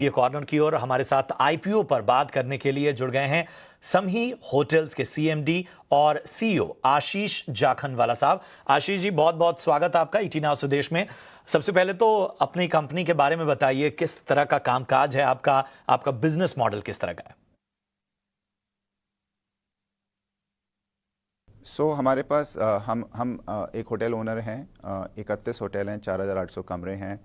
ये कॉर्नर की ओर हमारे साथ आईपीओ पर बात करने के लिए जुड़ गए हैं समही होटल्स के सीएमडी और सीईओ आशीष जाखनवाला साहब। आशीष जी, बहुत बहुत स्वागत आपका ईटी नाउ स्वदेश में। सबसे पहले तो अपनी कंपनी के बारे में बताइए, किस तरह का कामकाज है आपका, आपका बिजनेस मॉडल किस तरह का है? हमारे पास हम एक होटल ओनर हैं। 31 होटल हैं, 4,800 कमरे हैं।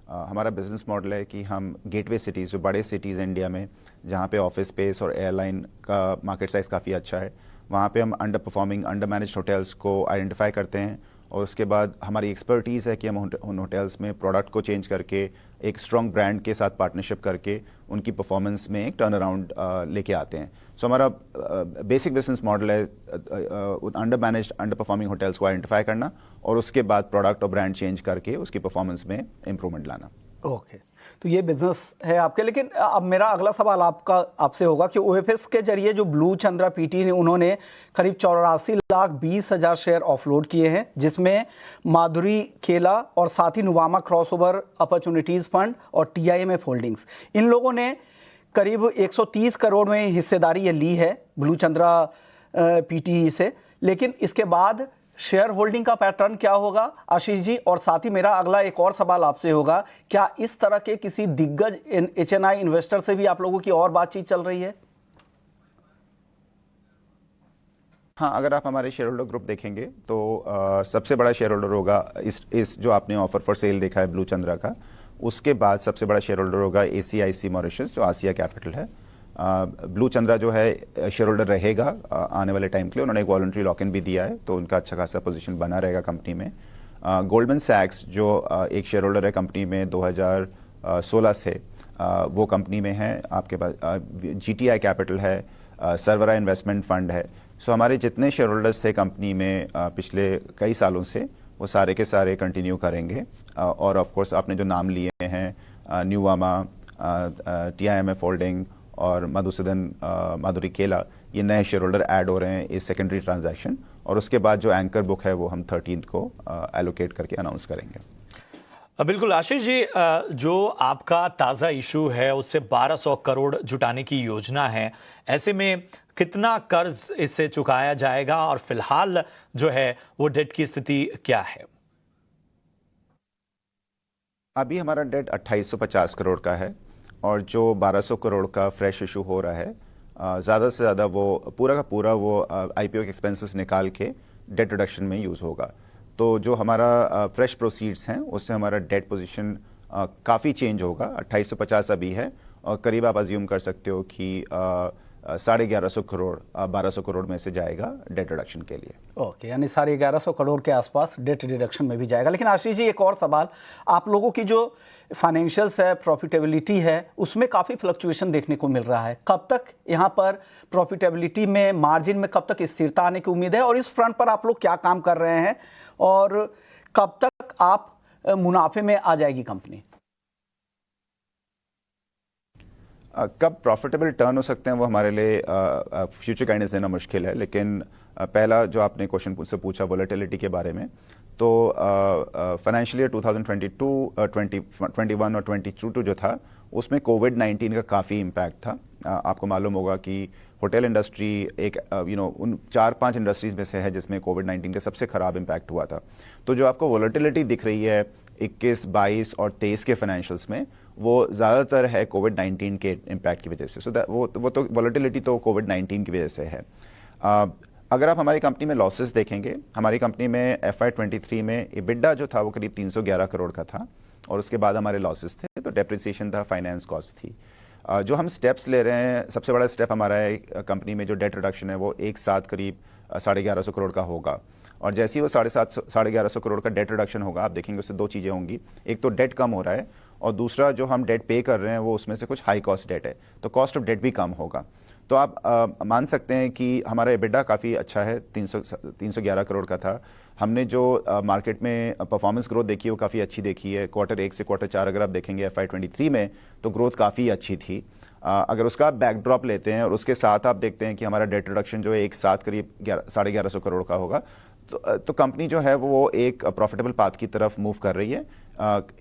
हमारा बिजनेस मॉडल है कि हम गेटवे सिटीज़, जो बड़े सिटीज़ इंडिया में जहाँ पे ऑफिस स्पेस और एयरलाइन का मार्केट साइज़ काफ़ी अच्छा है, वहाँ पे हम under performing, under managed hotels को आइडेंटिफाई करते हैं और उसके बाद हमारी एक्सपर्टीज़ है कि हम उन होटल्स में प्रोडक्ट को चेंज करके एक स्ट्रॉन्ग ब्रांड के साथ पार्टनरशिप करके उनकी परफॉर्मेंस में एक टर्न अराउंड लेके आते हैं। हमारा बेसिक बिजनेस मॉडल है under managed, under performing hotels को आइडेंटिफाई करना और उसके बाद प्रोडक्ट और ब्रांड चेंज करके उसकी परफॉर्मेंस में इम्प्रूवमेंट लाना। ओके, तो ये बिजनेस है आपके। लेकिन अब मेरा अगला सवाल आपसे होगा कि ओएफएस के जरिए जो ब्लू चंद्रा पीटी ने उन्होंने करीब 84,20,000 शेयर ऑफलोड किए हैं, जिसमें माधुरी खेला और साथ ही नुवामा क्रॉसओवर अपॉर्चुनिटीज फंड और टीआईएमएफ होल्डिंग्स, इन लोगों ने करीब 130 करोड़ में हिस्सेदारी ये ली है ब्लू चंद्रा पीटी से। लेकिन इसके बाद शेयर होल्डिंग का पैटर्न क्या होगा आशीष जी? और साथ ही मेरा अगला एक और सवाल आपसे होगा, क्या इस तरह के किसी दिग्गज एचएनआई इन्वेस्टर से भी आप लोगों की और बातचीत चल रही है? हाँ, अगर आप हमारे शेयर होल्डर ग्रुप देखेंगे तो सबसे बड़ा शेयर होल्डर होगा इस जो आपने ऑफर फॉर सेल देखा है ब्लू चंद्रा का, उसके बाद सबसे बड़ा शेयर होल्डर होगा एसीआईसी मॉरिशस, जो आसिया कैपिटल है। ब्लू चंद्रा जो है शेयर होल्डर रहेगा आने वाले टाइम के लिए। उन्होंने एक वॉलंटरी लॉक इन भी दिया है, तो उनका अच्छा खासा पोजीशन बना रहेगा कंपनी में। गोल्डमैन सैक्स जो एक शेयर होल्डर है कंपनी में 2016 से, वो कंपनी में है। आपके पास जीटीआई कैपिटल है, सर्वरा इन्वेस्टमेंट फंड है। हमारे जितने शेयर होल्डर्स थे कंपनी में पिछले कई सालों से, वो सारे के सारे कंटिन्यू करेंगे। और ऑफ कोर्स आपने जो नाम लिए हैं, न्यूवामा, टीआईएमएफ होल्डिंग और माधुरी खेला, ये नए शेयर होल्डर ऐड हो रहे हैं इस सेकेंडरी ट्रांजैक्शन। और उसके बाद जो एंकर बुक है वो हम 13 को एलोकेट करके अनाउंस करेंगे। बिल्कुल आशीष जी, जो आपका ताज़ा इशू है उससे 1200 करोड़ जुटाने की योजना है, ऐसे में कितना कर्ज इससे चुकाया जाएगा और फिलहाल जो है वो डेट की स्थिति क्या है? अभी हमारा डेट 2850 करोड़ का है और जो 1200 करोड़ का फ्रेश इशू हो रहा है, ज़्यादा से ज़्यादा वो पूरा का पूरा वो आईपीओ के एक्सपेंसेस निकाल के डेट रिडक्शन में यूज़ होगा। तो जो हमारा फ्रेश प्रोसीड्स हैं उससे हमारा डेट पोजीशन काफ़ी चेंज होगा। 2850 अभी है और करीब आप अज्यूम कर सकते हो कि 1150 करोड़ 1200 करोड़ में से जाएगा डेट रिडक्शन के लिए। ओके, यानी 1150 करोड़ के आसपास डेट रिडक्शन में भी जाएगा। लेकिन आशीष जी, एक और सवाल, आप लोगों की जो फाइनेंशियल्स है, प्रॉफिटेबिलिटी है, उसमें काफ़ी फ्लक्चुएशन देखने को मिल रहा है। कब तक यहाँ पर प्रॉफिटेबिलिटी में, मार्जिन में कब तक स्थिरता आने की उम्मीद है और इस फ्रंट पर आप लोग क्या काम कर रहे हैं और कब तक आप मुनाफे में आ जाएगी कंपनी? कब प्रॉफिटेबल टर्न हो सकते हैं वो हमारे लिए फ्यूचर गाइडेंस देना मुश्किल है। लेकिन पहला जो आपने क्वेश्चन मुझसे पूछा वोलेटिलिटी के बारे में, तो फाइनेंशियल ईयर 2022, 21 और 22 जो था, उसमें कोविड-19 का काफ़ी इम्पैक्ट था। आपको मालूम होगा कि होटल इंडस्ट्री एक उन 4-5 इंडस्ट्रीज में से है जिसमें कोविड-19 का सबसे ख़राब इम्पैक्ट हुआ था। तो जो आपको वोलेटिलिटी दिख रही है 21, 22 और 23 के फाइनेंशियल्स में, वो ज़्यादातर है कोविड-19 के इम्पैक्ट की वजह से। वो तो वोलेटिलिटी तो कोविड-19 की वजह से है। अगर आप हमारी कंपनी में लॉसेस देखेंगे, हमारी कंपनी में FY23 में EBITDA जो था वो करीब 311 करोड़ का था और उसके बाद हमारे लॉसेस थे, तो डेप्रिसिएशन था, फाइनेंस कॉस्ट थी। जो हम स्टेप्स ले रहे हैं, सबसे बड़ा स्टेप हमारा है कंपनी में जो डेट रिडक्शन है वो एक साथ करीब 1150 करोड़ का होगा। और जैसे ही वो 1150 करोड़ का डेट रिडक्शन होगा, आप देखेंगे उससे दो चीज़ें होंगी। एक तो डेट कम हो रहा है और दूसरा जो हम डेट पे कर रहे हैं वो उसमें से कुछ हाई कॉस्ट डेट है, तो कॉस्ट ऑफ डेट भी कम होगा। तो आप मान सकते हैं कि हमारा EBITDA काफ़ी अच्छा है, 311 करोड़ का था। हमने जो मार्केट में परफॉर्मेंस ग्रोथ देखी है वो काफ़ी अच्छी देखी है। क्वार्टर 1 से क्वार्टर 4 अगर आप देखेंगे FY23 में, तो ग्रोथ काफ़ी अच्छी थी। अगर उसका आप बैकड्रॉप लेते हैं और उसके साथ आप देखते हैं कि हमारा डेट रिडक्शन जो है एक साथ करीब 1150 करोड़ का होगा, तो कंपनी जो है वो एक प्रॉफिटेबल पाथ की तरफ मूव कर रही है।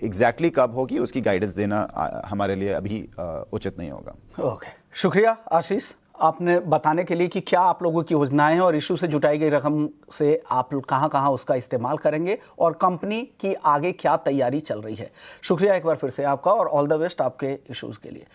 एग्जैक्टली कब होगी उसकी गाइडेंस देना हमारे लिए अभी उचित नहीं होगा। ओके, शुक्रिया आशीष आपने बताने के लिए कि क्या आप लोगों की योजनाएं हैं और इशू से जुटाई गई रकम से आप कहां कहां उसका इस्तेमाल करेंगे और कंपनी की आगे क्या तैयारी चल रही है। शुक्रिया एक बार फिर से आपका और ऑल द बेस्ट आपके इश्यूज के लिए।